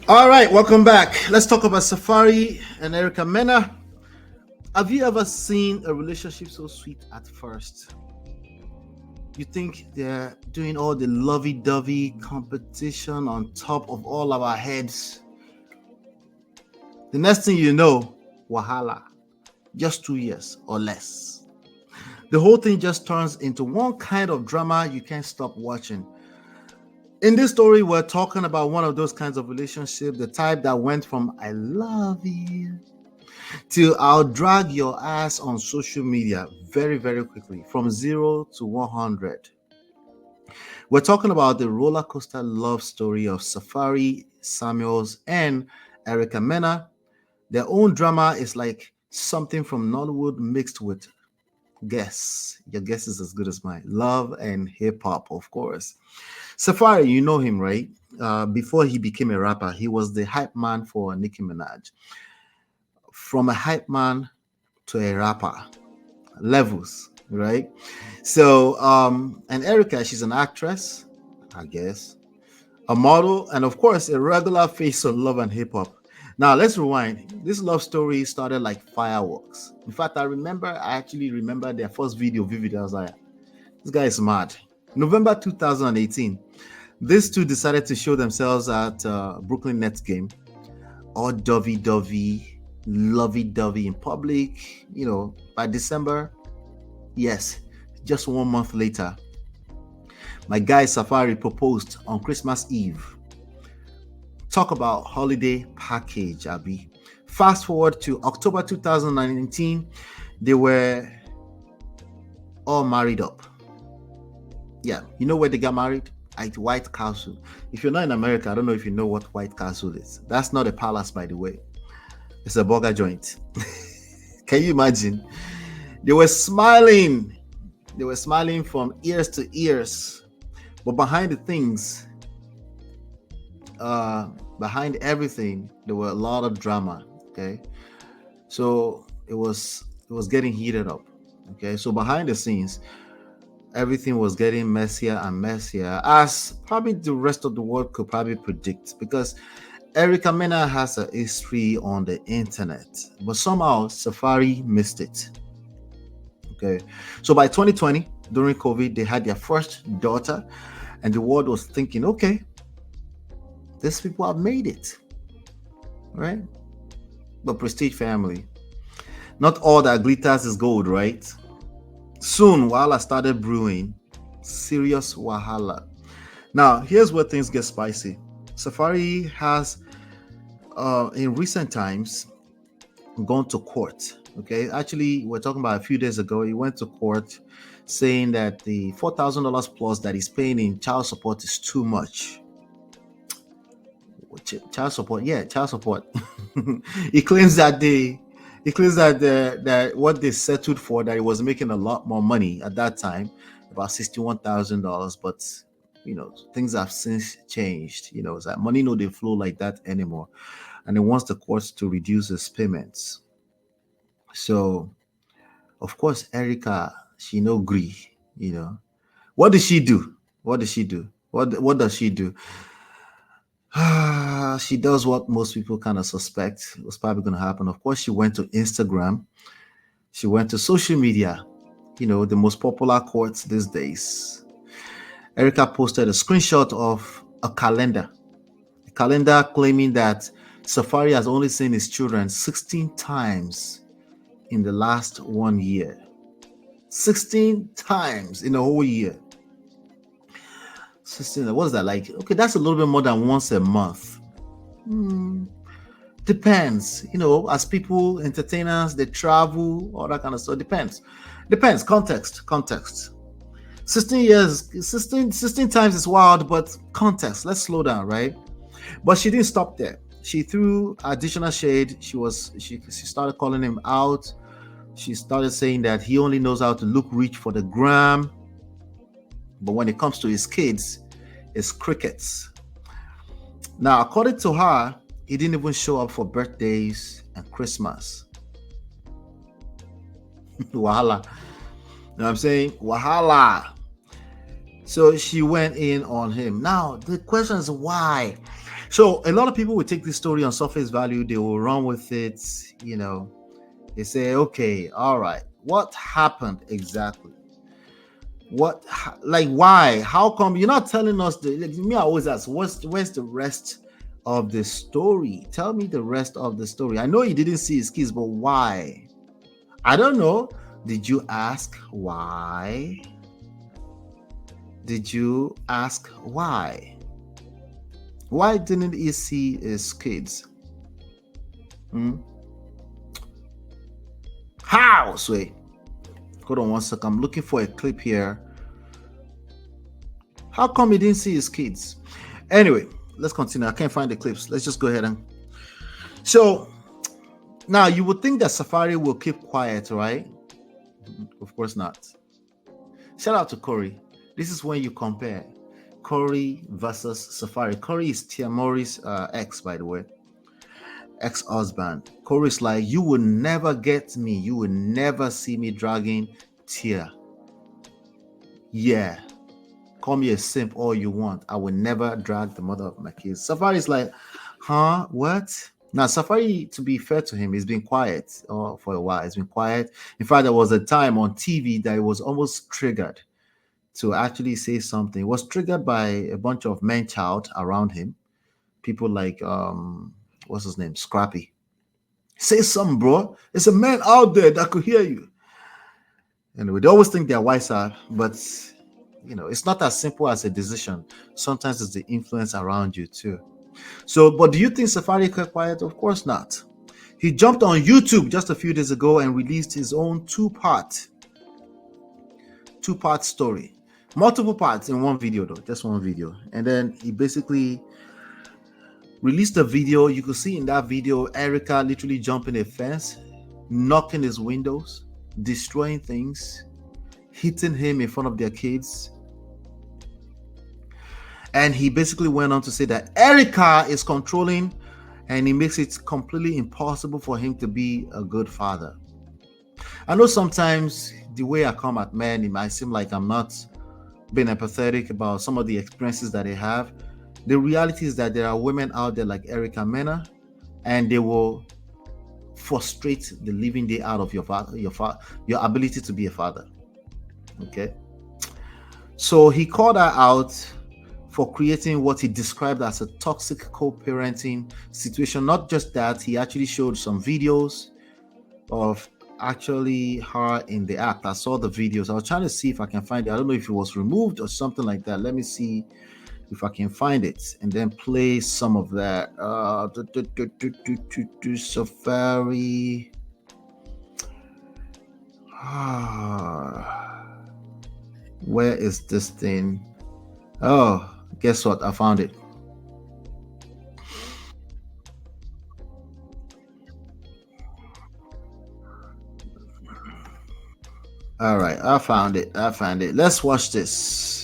All right, welcome back. Let's talk about Safari and Erica Mena. Have you ever seen a relationship so sweet at first? You think they're doing all the lovey dovey competition on top of all of our heads. The next thing you know, Wahala, just 2 years or less. The whole thing just turns into one kind of drama you can't stop watching. In this story, we're talking about one of those kinds of relationships, the type that went from I love you to I'll drag your ass on social media very, very quickly from 0 to 100. We're talking about the roller coaster love story of Safari Samuels and Erica Mena. Their own drama is like something from Nollywood mixed with guess. Your guess is as good as mine. Love and hip hop, of course. Safari, you know him, right? Before he became a rapper, he was the hype man for Nicki Minaj. From a hype man to a rapper, levels, right? So, and Erica, she's an actress, I guess, a model, and of course, a regular face of love and hip hop. Now, let's rewind. This love story started like fireworks. In fact, I actually remember their first video vividly. I was like, this guy is mad. November 2018, these two decided to show themselves at Brooklyn Nets game, all dovey-dovey, lovey-dovey in public. By December, yes, just 1 month later, my guy Safari proposed on Christmas Eve. Talk about holiday package, Abby. Fast forward to October 2019, they were all married up. Yeah, you know where they got married? At White Castle. If you're not in America, I don't know if you know what White Castle is. That's not a palace, by the way. It's a burger joint. Can you imagine? They were smiling. They were smiling from ears to ears. But behind the things, behind everything, there were a lot of drama. Okay. So it was getting heated up. Okay. So behind the scenes, everything was getting messier and messier, as probably the rest of the world could probably predict, because Erica Mena has a history on the internet, but somehow Safari missed it. Okay, so by 2020, during COVID, they had their first daughter, and the world was thinking, okay, these people have made it, right? But prestige family, not all that glitters is gold, right? Soon, Wahala started brewing. Serious Wahala. Now, here's where things get spicy. Safari has, in recent times, gone to court. Okay, actually, we're talking about a few days ago. He went to court saying that the $4,000 plus that he's paying in child support is too much. Child support, yeah, child support. He claims that that what they settled for, that he was making a lot more money at that time, about $61,000. But things have since changed. It's like money no they flow like that anymore, and he wants the courts to reduce his payments. So, of course, Erica, she no agree. What did she do? What did she do? What does she do? She does what most people kind of suspect was probably going to happen. Of course, she went to Instagram. She went to social media, the most popular courts these days. Erica posted a screenshot of a calendar claiming that Safari has only seen his children 16 times in the last 1 year. 16 times in a whole year. 16, what is that like? Okay, that's a little bit more than once a month. Depends, as people, entertainers, they travel, all that kind of stuff. Depends. Context. 16 times is wild, but context. Let's slow down, right? But she didn't stop there. She threw additional shade. She started calling him out. She started saying that he only knows how to look rich for the gram, but when it comes to his kids, it's crickets. Now, according to her, he didn't even show up for birthdays and Christmas. Wahala. You know what I'm saying? Wahala. So she went in on him. Now the question is why. So a lot of people will take this story on surface value. They will run with it. You know, they say, okay, all right, what happened exactly? Like, why? How come you're not telling us me? I always ask, where's the rest of the story? Tell me the rest of the story. I know you didn't see his kids, but why? I don't know. Did you ask why? Did you ask why? Why didn't he see his kids? Hmm? How? Wait, hold on one second. I'm looking for a clip here. How come he didn't see his kids? Anyway, let's continue. I can't find the clips. Let's just go ahead and. So now you would think that SAFAREE will keep quiet, right? Of course not. Shout out to Corey. This is when you compare Corey versus SAFAREE. Corey is Tia Mori's ex, by the way, ex-husband. Corey's like, you will never get me. You will never see me dragging Tia. Yeah. Call me a simp all you want. I will never drag the mother of my kids. SAFAREE's like, huh? What? Now, SAFAREE, to be fair to him, he's been quiet for a while. He's been quiet. In fact, there was a time on TV that he was almost triggered to actually say something. It was triggered by a bunch of men child around him. People like, what's his name? Scrappy. Say something, bro. There's a man out there that could hear you. And they always think they're wiser, but it's not as simple as a decision. Sometimes it's the influence around you too. So, but do you think SAFAREE kept quiet? Of course not. He jumped on YouTube just a few days ago and released his own two-part story. Multiple parts in one video, though, just one video. And then he basically released a video. You could see in that video Erica literally jumping a fence, knocking his windows, destroying things, hitting him in front of their kids. And he basically went on to say that Erica is controlling and he makes it completely impossible for him to be a good father. I know sometimes the way I come at men, it might seem like I'm not being empathetic about some of the experiences that they have. The reality is that there are women out there like Erica Mena, and they will frustrate the living day out of your ability to be a father. Okay. So he called her out for creating what he described as a toxic co-parenting situation. Not just that, he actually showed some videos of actually her in the act. I saw the videos. I was trying to see if I can find it. I don't know if it was removed or something like that. Let me see if I can find it and then play some of that. SAFAREE. Where is this thing? Oh, guess what? I found it. All right, I found it. Let's watch this.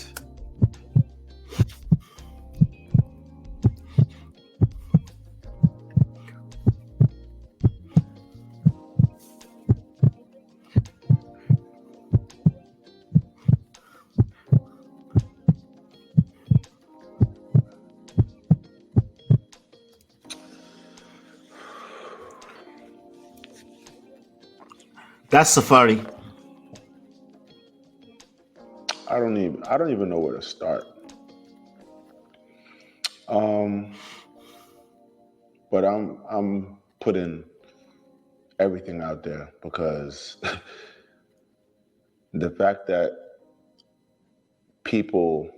That's SAFAREE. I don't even know where to start. But I'm putting everything out there because the fact that people,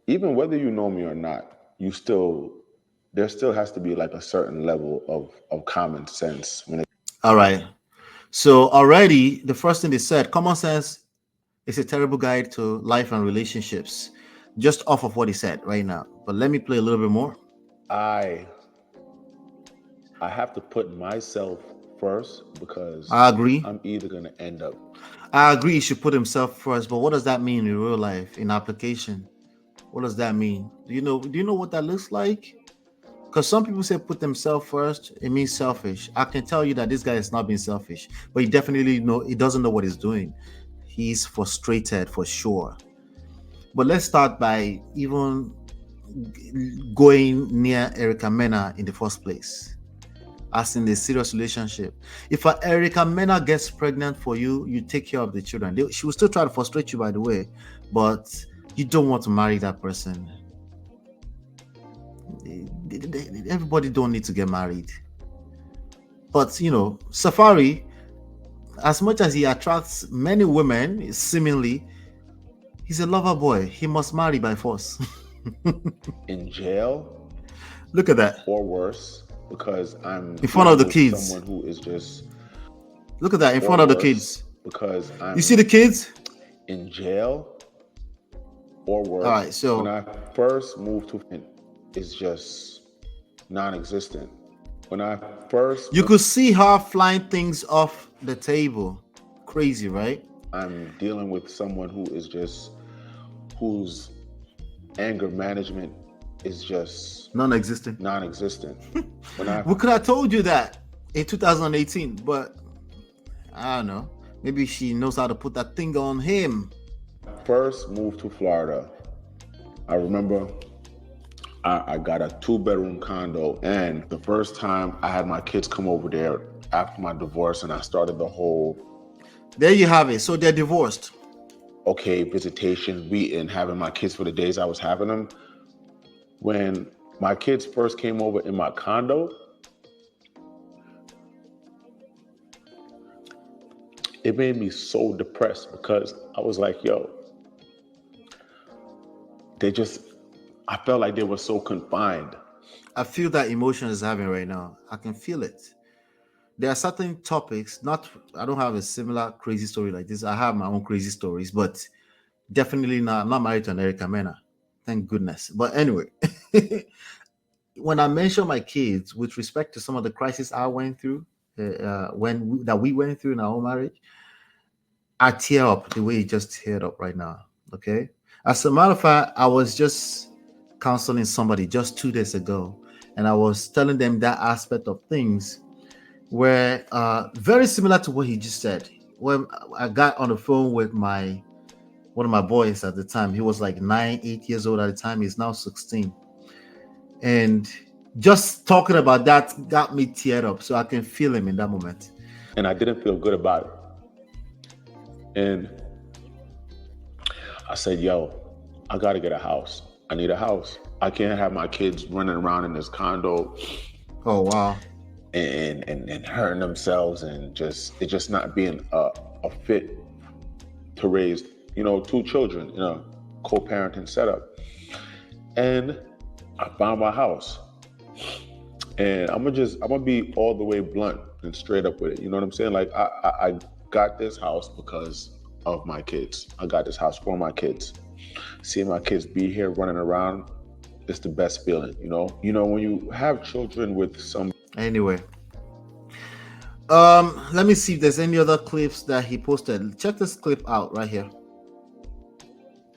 even whether you know me or not, there still has to be like a certain level of common sense when it. All right. So already the first thing they said, common sense is a terrible guide to life and relationships. Just off of what he said right now. But let me play a little bit more. I have to put myself first because I agree. I'm either gonna end up. I agree he should put himself first, but what does that mean in real life, in application? What does that mean? Do you know what that looks like? Because some people say put themselves first, it means selfish. I can tell you that this guy is not being selfish, but he doesn't know what he's doing. He's frustrated for sure. But let's start by even going near Erica Mena in the first place, as in a serious relationship. If Erica Mena gets pregnant for you, you take care of the children. She will still try to frustrate you, by the way, but you don't want to marry that person. Everybody don't need to get married. But you know, SAFAREE, as much as he attracts many women, seemingly, he's a lover boy. He must marry by force. In jail. Look at that. Or worse, because I'm in front of the with kids. someone who is just. Look at that, in front of the kids. Because you see the kids in jail. Or worse. All right, so when I first moved to, it's just non-existent. When I first, you could see her flying things off the table. Crazy, right? I'm dealing with someone who is just, whose anger management is just non-existent. We could have told you that in 2018, but I don't know. Maybe she knows how to put that thing on him. First moved to Florida, I remember I got a 2-bedroom condo, and the first time I had my kids come over there after my divorce, and I started the whole. There you have it. So they're divorced. Okay, visitation, meeting, having my kids for the days I was having them. When my kids first came over in my condo, it made me so depressed because I was like, yo, I felt like they were so confined. I feel that emotion is having right now. I can feel it. There are certain topics, I don't have a similar crazy story like this. I have my own crazy stories, but definitely not married to an Erica Mena. Thank goodness. But anyway, when I mention my kids with respect to some of the crises I went through, that we went through in our own marriage, I tear up the way you just teared up right now. Okay. As a matter of fact, I was just counseling somebody just 2 days ago, and I was telling them that aspect of things where very similar to what he just said. When I got on the phone with one of my boys at the time, he was like 8 years old at the time. He's now 16, and just talking about that got me teared up. So I can feel him in that moment. And I didn't feel good about it. And I said, yo, I got to get a house. I need a house. I can't have my kids running around in this condo. Oh, wow. And hurting themselves and just not being a fit to raise, 2 children in a co-parenting setup. And I found my house. And I'm gonna be all the way blunt and straight up with it. You know what I'm saying? Like I got this house because of my kids. I got this house for my kids. Seeing my kids be here running around, it's the best feeling, when you have children with some. Anyway, let me see if there's any other clips that he posted. Check this clip out right here.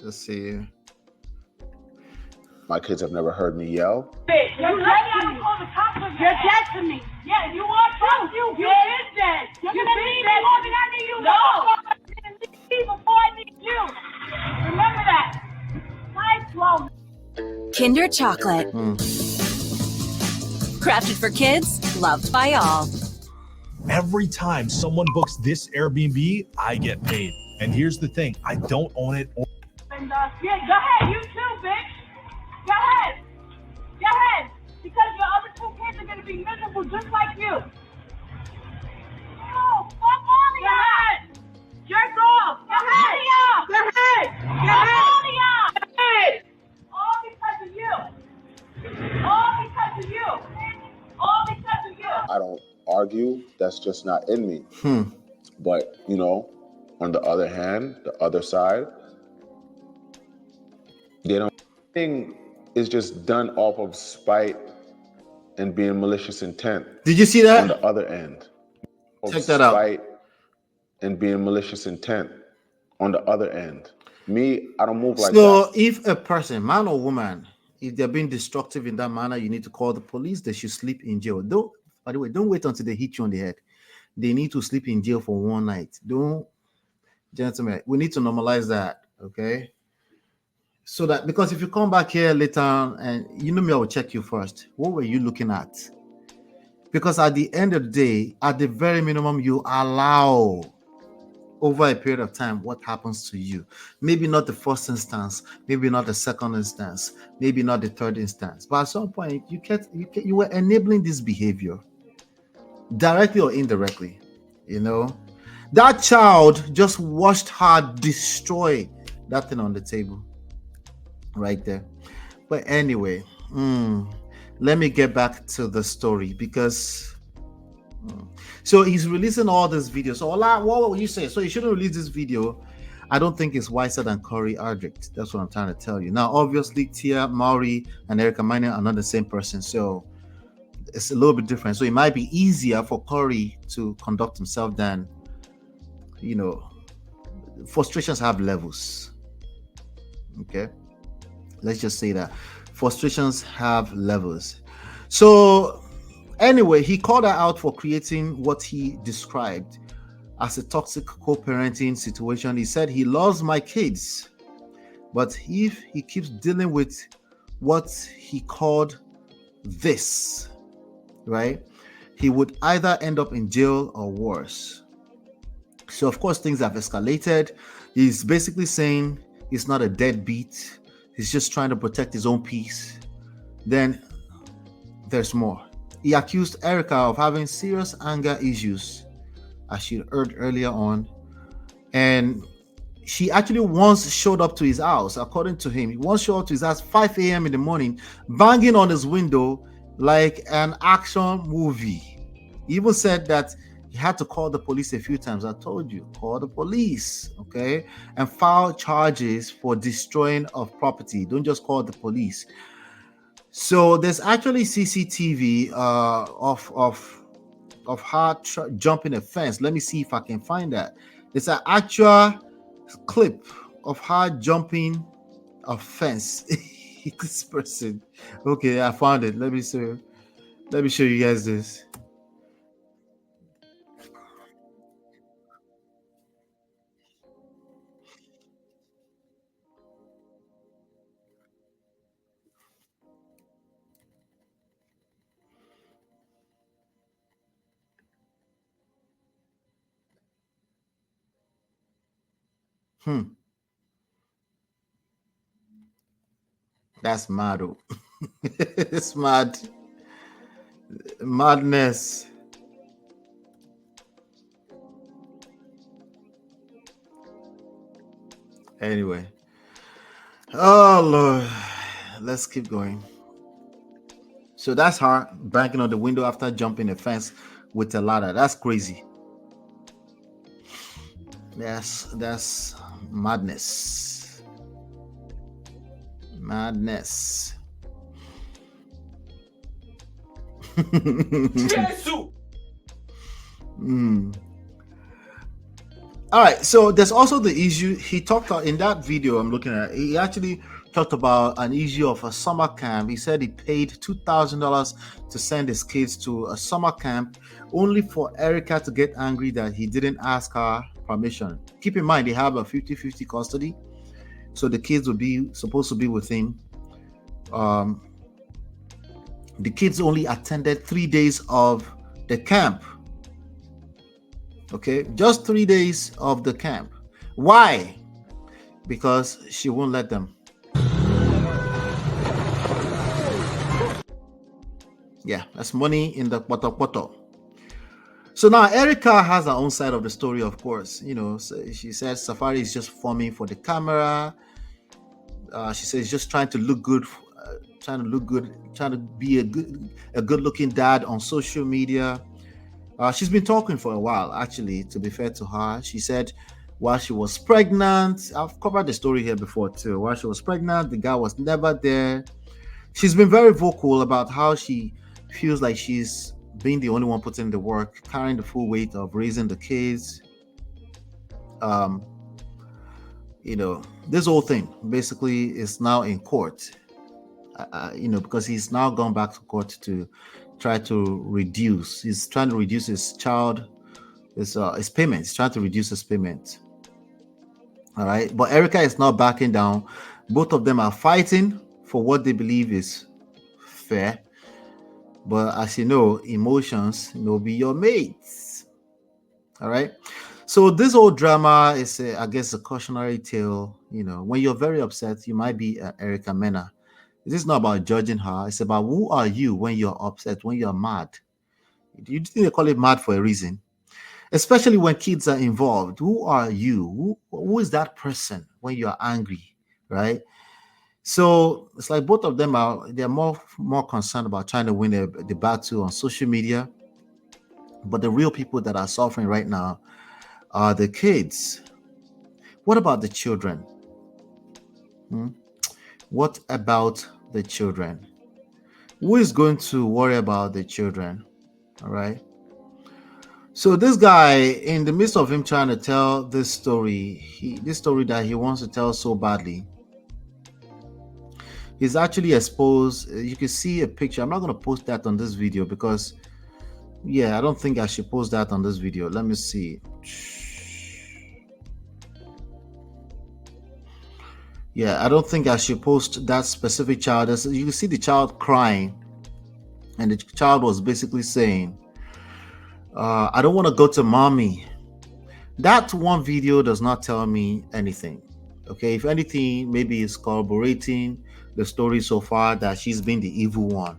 Let's see. My kids have never heard me yell. You're dead to me. Yeah, you are too. You did that. You're gonna leave me more than I need you. No. I'm gonna leave before I need you. Remember that. Nice one. Kinder Chocolate. Crafted for kids, loved by all. Every time someone books this Airbnb, I get paid. And here's the thing, I don't own it. And yeah, go ahead. You too, bitch. Go ahead. Go ahead. Because your other 2 kids are gonna be miserable just like you. Oh, fuck all of y'all. Jerk off. Go ahead. Go ahead. Go ahead. All of y'all. Go ahead. All because of you. All because of you. All because of you. I don't argue. That's just not in me. But, on the other hand, the other side, they don't. Thing is just done off of spite and being malicious intent. Did you see that? On the other end. Check that out. Spite and being malicious intent on the other end. Me, I don't move like that. So if a person, man or woman, if they're being destructive in that manner, you need to call the police. They should sleep in jail. By the way, don't wait until they hit you on the head. They need to sleep in jail for one night. Gentlemen, we need to normalize that, okay? So that, because if you come back here later on and you know me, I will check you first. What were you looking at? Because at the end of the day, at the very minimum, you allow over a period of time what happens to you. Maybe not the first instance, maybe not the second instance, maybe not the third instance, but at some point you were enabling this behavior directly or indirectly. You know, that child just watched her destroy that thing on the table right there. But anyway, let me get back to the story, because so he's releasing all these videos. So Ola, what will you say? So he shouldn't release this video. I don't think it's wiser than Corey Ardrick. That's what I'm trying to tell you. Now, obviously, Tia Mowry and Erica Mena are not the same person, so it's a little bit different. So it might be easier for Corey to conduct himself than, you know, frustrations have levels. Okay, let's just say that frustrations have levels. So anyway, he called her out for creating what he described as a toxic co-parenting situation. He said, he loves my kids, but if he keeps dealing with what he called this, right, he would either end up in jail or worse. So of course things have escalated. He's basically saying he's not a deadbeat. He's just trying to protect his own peace. Then there's more. He accused Erica of having serious anger issues, as she heard earlier on. And she actually once showed up to his house, according to him. He once showed up to his house 5 a.m. in the morning, banging on his window like an action movie. He even said that he had to call the police a few times. I told you, call the police, okay? And file charges for destroying of property. Don't just call the police. So there's actually CCTV of her jumping a fence. Let me see if I can find that. It's an actual clip of her jumping a fence. This person. Okay, I found it. Let me show you guys this. That's mad. Oh. It's mad. Madness. Anyway. Oh Lord. Let's keep going. So that's her banging on the window after jumping a fence with a ladder. That's crazy. That's madness. Madness. All right, so there's also the issue he talked about in that video I'm looking at. He actually talked about an issue of a summer camp. He said he paid $2,000 to send his kids to a summer camp, only for Erica to get angry that he didn't ask her permission. Keep in mind, they have a 50-50 custody, so the kids would be supposed to be with him. The kids only attended 3 days of the camp. Okay, just 3 days of the camp. Why? Because she won't let them. Yeah, that's money in the poto. So now Erica has her own side of the story, of course. You know, so she says SAFAREE is just forming for the camera. She says just trying to look good, trying to be a good-looking dad on social media. She's been talking for a while, actually, to be fair to her. She said while she was pregnant, I've covered the story here before too. While she was pregnant, the guy was never there. She's been very vocal about how she feels like she's being the only one putting in the work, carrying the full weight of raising the kids. You know, this whole thing basically is now in court. You know, because he's now gone back to court to try to reduce. He's trying to reduce his payment. He's trying to reduce his payment. All right, but Erica is not backing down. Both of them are fighting for what they believe is fair. But as you know, emotions be your mates. All right. So this whole drama is, I guess, a cautionary tale. When you're very upset, you might be Erica Mena. This is not about judging her. It's about who are you when you're upset, when you're mad. You think they call it mad for a reason? Especially when kids are involved. Who are you? Who is that person when you're angry, right? So it's like both of them they're more concerned about trying to win the battle on social media. But the real people that are suffering right now are the kids. What about the children? What about the children? Who is going to worry about the children? All right. So this guy, in the midst of him trying to tell this story, this story that he wants to tell so badly, he's actually exposed. You can see a picture. I'm not going to post that on this video because, I don't think I should post that on this video. Let me see. I don't think I should post that specific child. You can see the child crying, and the child was basically saying, I don't want to go to mommy. That one video does not tell me anything. Okay, if anything, maybe it's corroborating the story so far that she's been the evil one.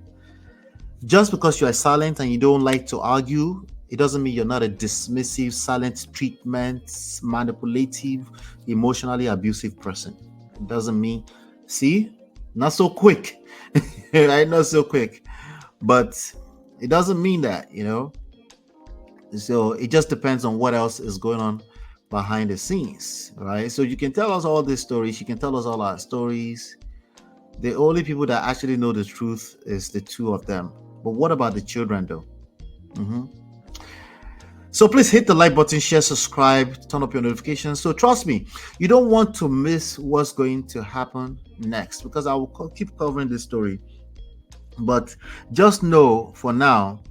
Just because you are silent and you don't like to argue, it doesn't mean you're not a dismissive, silent treatment, manipulative, emotionally abusive person. It doesn't mean, see, not so quick, right? Not so quick, but it doesn't mean that, So it just depends on what else is going on behind the scenes, right? So you can tell us all these stories. You can tell us all our stories. The only people that actually know the truth is the two of them. But what about the children, though? So please hit the like button, share, subscribe, turn up your notifications. So trust me, you don't want to miss what's going to happen next because I will keep covering this story. But just know for now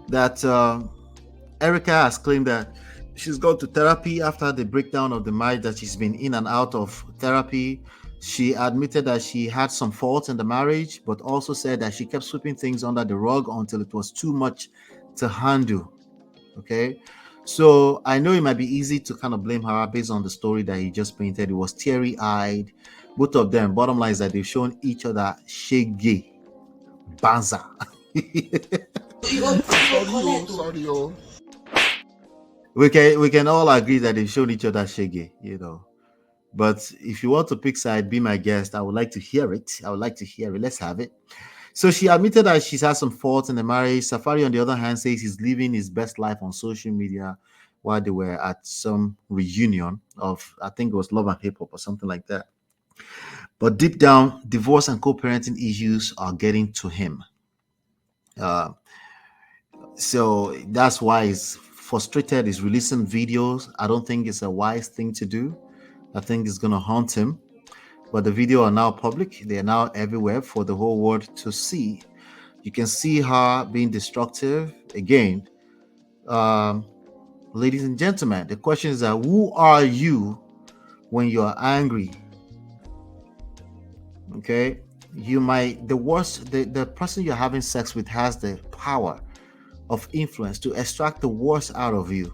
that Erica has claimed that she's gone to therapy after the breakdown of the marriage, that she's been in and out of therapy. She admitted that she had some faults in the marriage, but also said that she kept sweeping things under the rug until it was too much to handle. Okay, so I know it might be easy to kind of blame her based on the story that he just painted. It was teary-eyed. Both of them, bottom line is that they've shown each other shege, banza. We can all agree that they've shown each other shege, But if you want to pick side, be my guest. I would like to hear it. Let's have it. So she admitted that she's had some faults in the marriage. SAFAREE, on the other hand, says he's living his best life on social media while they were at some reunion of, I think it was Love and Hip Hop or something like that. But deep down, divorce and co-parenting issues are getting to him. So that's why he's frustrated. He's releasing videos. I don't think it's a wise thing to do. I think it's going to haunt him. But the video are now public. They are now everywhere for the whole world to see. You can see her being destructive. Again, ladies and gentlemen, the question is that who are you when you are angry? Okay, the person you're having sex with has the power of influence to extract the worst out of you.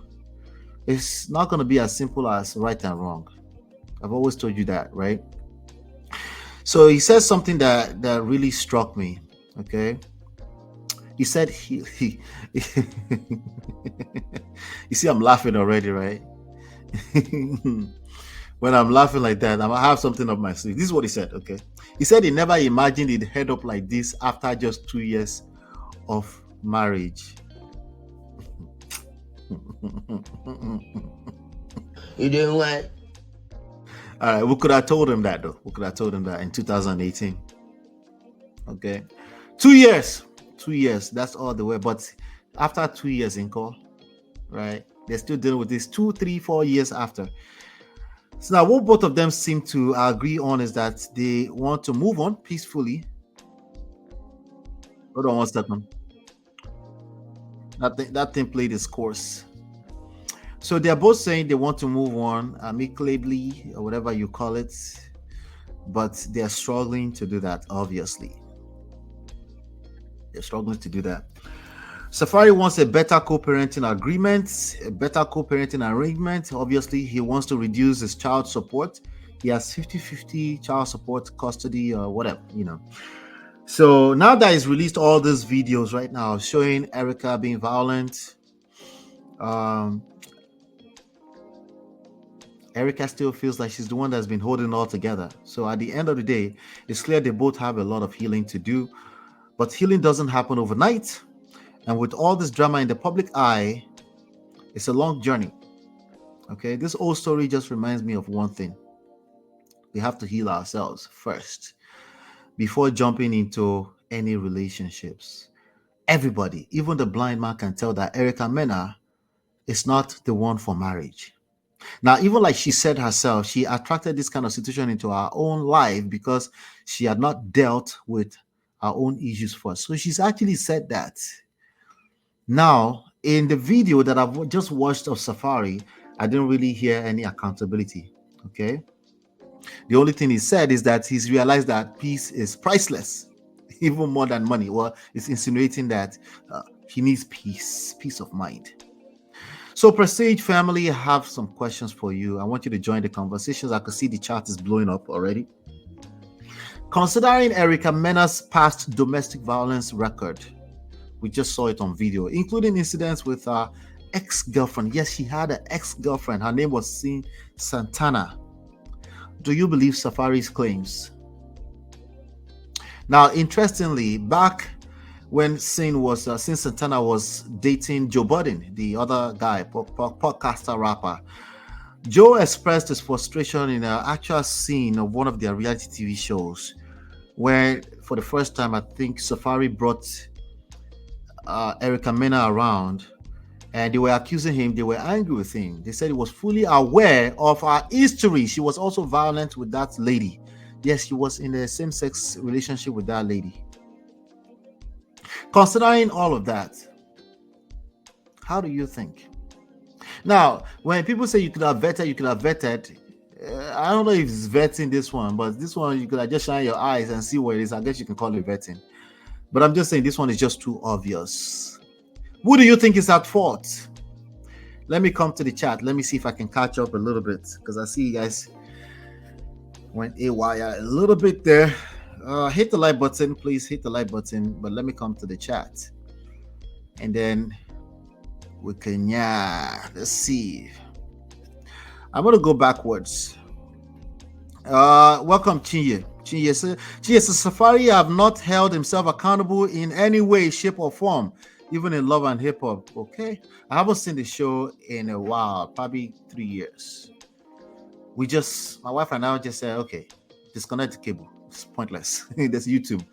It's not going to be as simple as right and wrong. I've always told you that, right? So he says something that really struck me. Okay, he said he you see, I'm laughing already, right? When I'm laughing like that, I have something up my sleeve. This is what he said. Okay, he said he never imagined he'd head up like this after just 2 years of marriage. You doing what? All right, we could have told him that, though. We could have told him that in 2018. Okay, 2 years. 2 years. That's all the way. But after 2 years in call, right? They're still dealing with this 2, 3, 4 years after. So now what both of them seem to agree on is that they want to move on peacefully. Hold on 1 second. That thing played its course. So they're both saying they want to move on amicably or whatever you call it. but they're struggling to do that. Obviously, they're struggling to do that. SAFAREE wants a better co-parenting agreement, a better co-parenting arrangement. Obviously, he wants to reduce his child support. He has 50-50 child support custody or whatever, So now that he's released all these videos right now showing Erica being violent, Erica still feels like she's the one that's been holding it all together. So at the end of the day, it's clear they both have a lot of healing to do, but healing doesn't happen overnight. And with all this drama in the public eye, it's a long journey. Okay, this whole story just reminds me of one thing. We have to heal ourselves first before jumping into any relationships. Everybody, even the blind man, can tell that Erica Mena is not the one for marriage. Now, even like she said herself, she attracted this kind of situation into her own life because she had not dealt with her own issues first. So she's actually said that. Now, in the video that I've just watched of SAFAREE, I didn't really hear any accountability. Okay. The only thing he said is that he's realized that peace is priceless, even more than money. Well, it's insinuating that he needs peace of mind. So, Prestige family, I have some questions for you. I want you to join the conversations. I can see the chat is blowing up already. Considering Erica Mena's past domestic violence record, we just saw it on video, including incidents with her ex-girlfriend. Yes, she had an ex-girlfriend. Her name was Santana. Do you believe SAFAREE's claims? Now, interestingly, back when Santana was dating Joe Budden, the other guy, podcaster rapper, Joe expressed his frustration in an actual scene of one of their reality TV shows, where for the first time, I think SAFAREE brought Erica Mena around, and they were accusing him. They were angry with him. They said he was fully aware of her history. She was also violent with that lady. Yes, he was in a same-sex relationship with that lady. Considering all of that, how do you think? Now, when people say you could have vetted, I don't know if it's vetting this one, but this one you could have just shine your eyes and see what it is. I guess you can call it vetting. But I'm just saying this one is just too obvious. Who do you think is at fault? Let me come to the chat. Let me see if I can catch up a little bit, because I see you guys went AWire a little bit there. Hit the like button, please. Hit the like button. But let me come to the chat, and then we can let's see. I'm gonna go backwards. Welcome, Chinye. Chinye says SAFAREE have not held himself accountable in any way, shape, or form, even in love and hip hop. Okay, I haven't seen the show in a while, probably 3 years. My wife and I just said, okay, disconnect the cable. It's pointless. That's YouTube.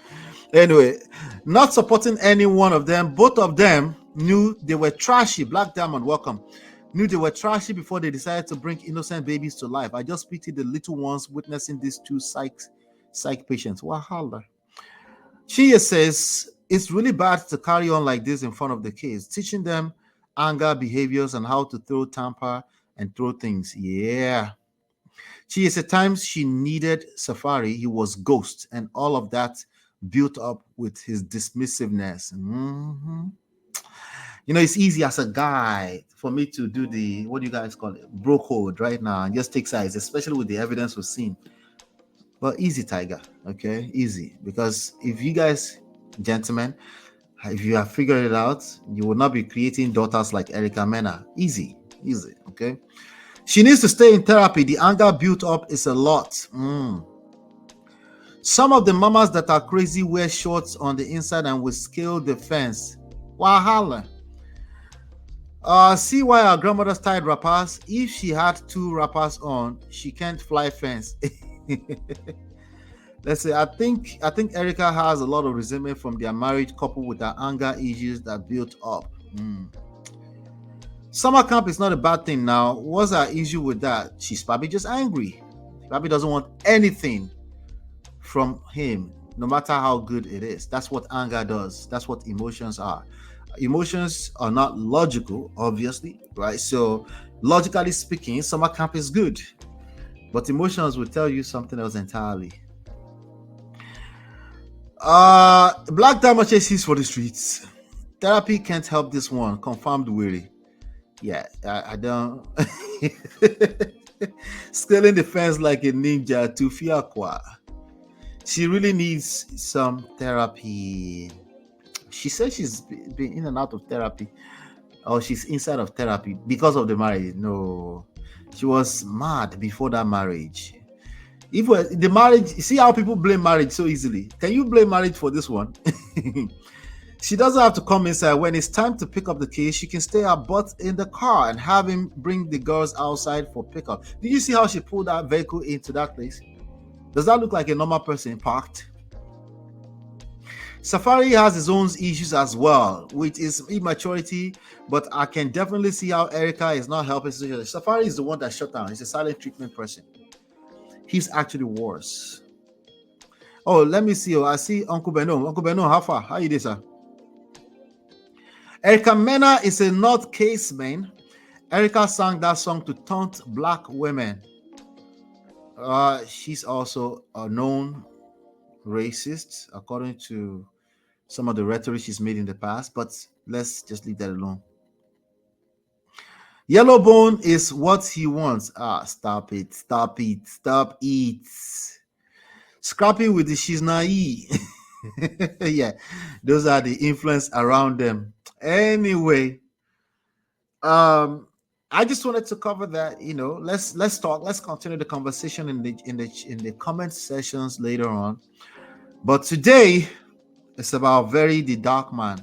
Anyway, not supporting any one of them. Both of them knew they were trashy. Black Diamond, welcome. Knew they were trashy before they decided to bring innocent babies to life. I just pity the little ones witnessing these two psych patients. Wahala. She says it's really bad to carry on like this in front of the kids, teaching them anger behaviors and how to tamper and throw things. Yeah. She said at times she needed SAFAREE. He was ghost, and all of that built up with his dismissiveness. It's easy as a guy for me to do the, what do you guys call it, bro code right now and just take sides, especially with the evidence we've seen. But easy, Tiger, okay? Easy. Because if you guys, gentlemen, if you have figured it out, you will not be creating daughters like Erica Mena. Easy, okay? She needs to stay in therapy. The anger built up is a lot. Some of the mamas that are crazy wear shorts on the inside and will scale the fence. Wahala. See why our grandmothers tied wrappers? If she had 2 wrappers on, she can't fly fence. Let's say I think Erica has a lot of resentment from their marriage, coupled with her anger issues that built up. Summer camp is not a bad thing now. What's her issue with that? She's probably just angry. She probably doesn't want anything from him, no matter how good it is. That's what anger does. That's what emotions are. Emotions are not logical, obviously, right? So logically speaking, summer camp is good, but emotions will tell you something else entirely. Black Diamond chases for the streets. Therapy can't help this one. Confirmed weary. Yeah, I don't. Scaling the fence like a ninja to Fiakwa. She really needs some therapy. She says she's been in and out of therapy, or she's inside of therapy because of the marriage. No, she was mad before that marriage. If the marriage, see how people blame marriage so easily. Can you blame marriage for this one? She doesn't have to come inside. When it's time to pick up the case, she can stay her butt in the car and have him bring the girls outside for pickup. Did you see how she pulled that vehicle into that place? Does that look like a normal person parked? SAFAREE has his own issues as well, which is immaturity, but I can definitely see how Erica is not helping. SAFAREE is the one that shut down. He's a silent treatment person. He's actually worse. Oh, let me see. Oh, I see Uncle Beno. Uncle Beno, how far? How you doing, sir? Erica MENA is a North Case man. Erica sang that song to taunt black women. She's also a known racist, according to some of the rhetoric she's made in the past, but let's just leave that alone. Yellowbone is what he wants. Stop it. Scrappy with the she's naive. Yeah, those are the influence around them. Anyway, I just wanted to cover that. Let's talk. Let's continue the conversation in the comment sessions later on. But today, it's about the dark man.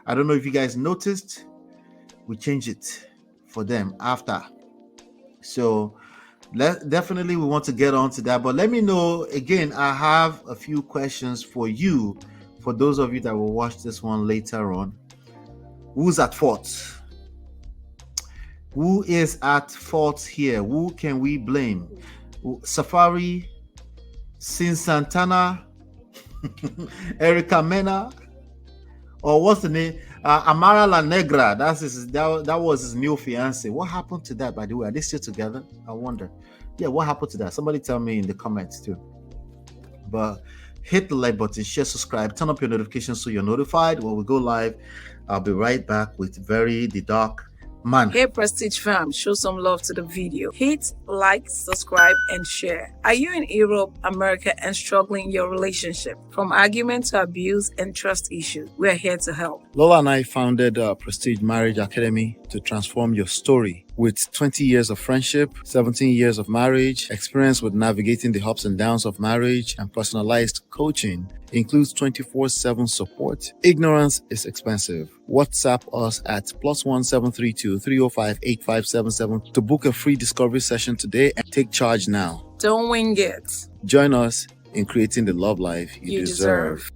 I don't know if you guys noticed. We changed it for them after. So definitely we want to get on to that. But let me know again. I have a few questions for you. For those of you that will watch this one later on. Who's at fault? Who is at fault here? Who can we blame? SAFAREE, Sin Santana, Erica MENA, or what's the name? Amara La Negra. That was his new fiance. What happened to that, by the way? Are they still together? I wonder. Yeah, what happened to that? Somebody tell me in the comments too. But hit the like button, share, subscribe, turn up your notifications so you're notified when we go live. I'll be right back with the dark man. Hey Prestige fam, show some love to the video. Hit like, subscribe, and share. Are you in Europe, America, and struggling in your relationship? From argument to abuse and trust issues, we're here to help. Lola and I founded Prestige Marriage Academy to transform your story. With 20 years of friendship, 17 years of marriage, experience with navigating the ups and downs of marriage, and personalized coaching, includes 24/7 support. Ignorance is expensive. WhatsApp us at +1 732 305 8577 to book a free discovery session today and take charge now. Don't wing it. Join us in creating the love life you deserve.